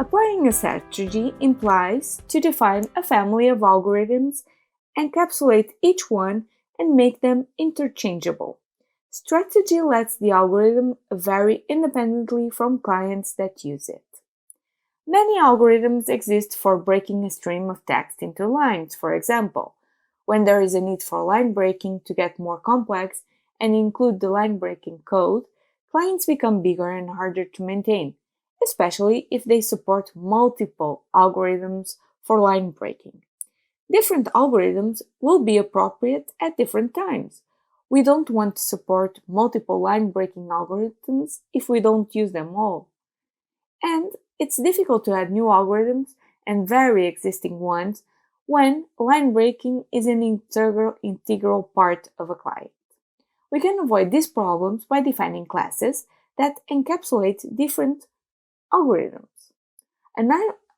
Applying a strategy implies to define a family of algorithms, encapsulate each one, and make them interchangeable. Strategy lets the algorithm vary independently from clients that use it. Many algorithms exist for breaking a stream of text into lines, for example. When there is a need for line breaking to get more complex and include the line breaking code, clients become bigger and harder to maintain, especially if they support multiple algorithms for line breaking. Different algorithms will be appropriate at different times. We don't want to support multiple line breaking algorithms if we don't use them all. And it's difficult to add new algorithms and vary existing ones when line breaking is an integral part of a client. We can avoid these problems by defining classes that encapsulate different algorithms. An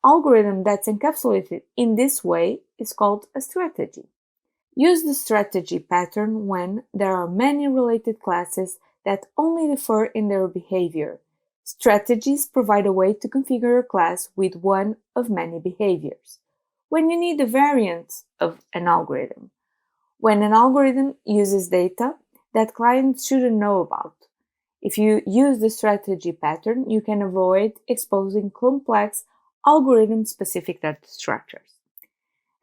algorithm that's encapsulated in this way is called a strategy. Use the strategy pattern when there are many related classes that only differ in their behavior. Strategies provide a way to configure a class with one of many behaviors. When you need a variant of an algorithm. When an algorithm uses data that clients shouldn't know about. If you use the strategy pattern, you can avoid exposing complex algorithm-specific data structures.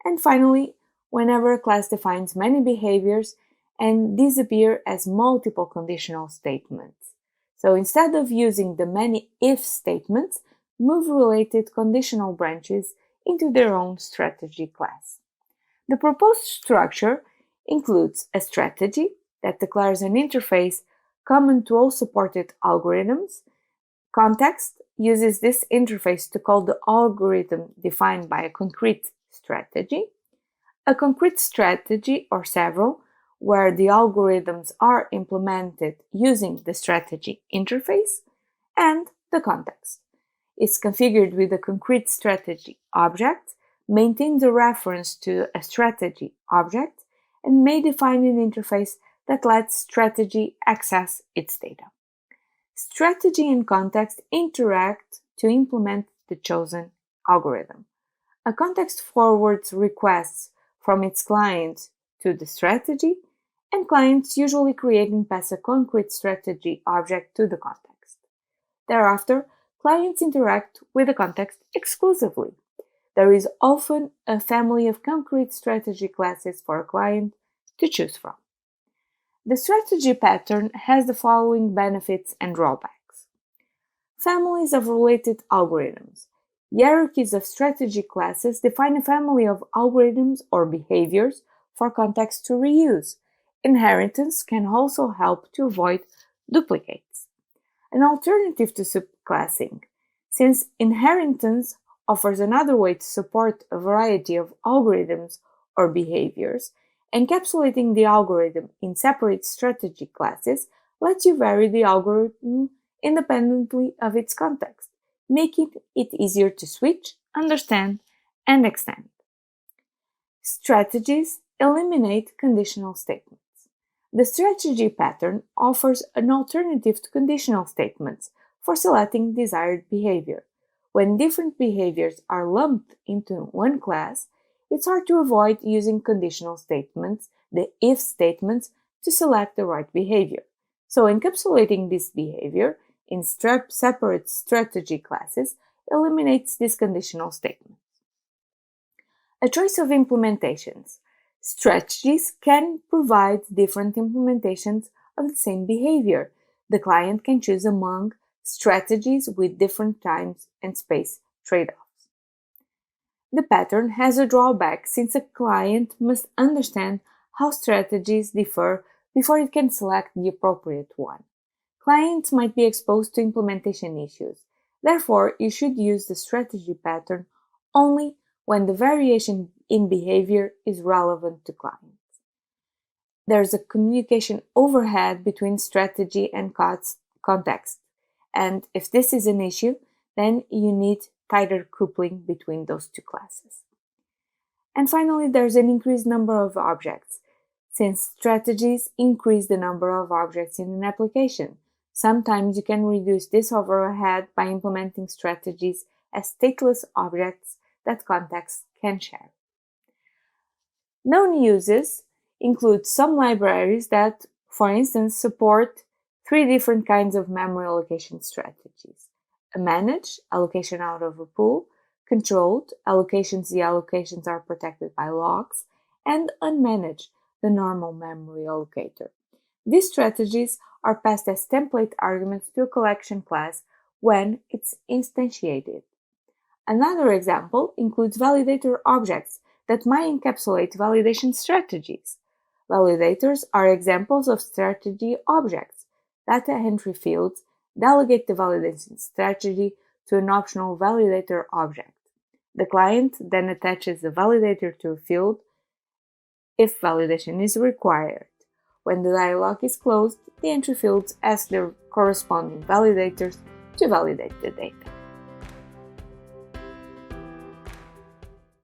And finally, whenever a class defines many behaviors and these appear as multiple conditional statements. So instead of using the many if statements, move related conditional branches into their own strategy class. The proposed structure includes a strategy that declares an interface common to all supported algorithms. Context uses this interface to call the algorithm defined by a concrete strategy. A concrete strategy, or several, where the algorithms are implemented using the strategy interface, and the context. It's configured with a concrete strategy object, maintains a reference to a strategy object, and may define an interface that lets strategy access its data. Strategy and context interact to implement the chosen algorithm. A context forwards requests from its client to the strategy, and clients usually create and pass a concrete strategy object to the context. Thereafter, clients interact with the context exclusively. There is often a family of concrete strategy classes for a client to choose from. The strategy pattern has the following benefits and drawbacks. Families of related algorithms. Hierarchies of strategy classes define a family of algorithms or behaviors for context to reuse. Inheritance can also help to avoid duplicates. An alternative to subclassing. Since inheritance offers another way to support a variety of algorithms or behaviors, encapsulating the algorithm in separate strategy classes lets you vary the algorithm independently of its context, making it easier to switch, understand, and extend. Strategies eliminate conditional statements. The strategy pattern offers an alternative to conditional statements for selecting desired behavior. When different behaviors are lumped into one class, it's hard to avoid using conditional statements, the if statements, to select the right behavior. So encapsulating this behavior in separate strategy classes eliminates these conditional statements. A choice of implementations. Strategies can provide different implementations of the same behavior. The client can choose among strategies with different times and space trade-offs. The pattern has a drawback since a client must understand how strategies differ before it can select the appropriate one. Clients might be exposed to implementation issues. Therefore, you should use the strategy pattern only when the variation in behavior is relevant to clients. There's a communication overhead between strategy and context, and if this is an issue, then you need tighter coupling between those two classes. And finally, there's an increased number of objects. Since strategies increase the number of objects in an application, sometimes you can reduce this overhead by implementing strategies as stateless objects that context can share. Known uses include some libraries that, for instance, support three different kinds of memory allocation strategies: a managed, allocation out of a pool; controlled, allocations the allocations are protected by locks; and unmanaged, the normal memory allocator. These strategies are passed as template arguments to a collection class when it's instantiated. Another example includes validator objects that might encapsulate validation strategies. Validators are examples of strategy objects. Data entry fields delegate the validation strategy to an optional validator object. The client then attaches the validator to a field if validation is required. When the dialog is closed, the entry fields ask the corresponding validators to validate the data.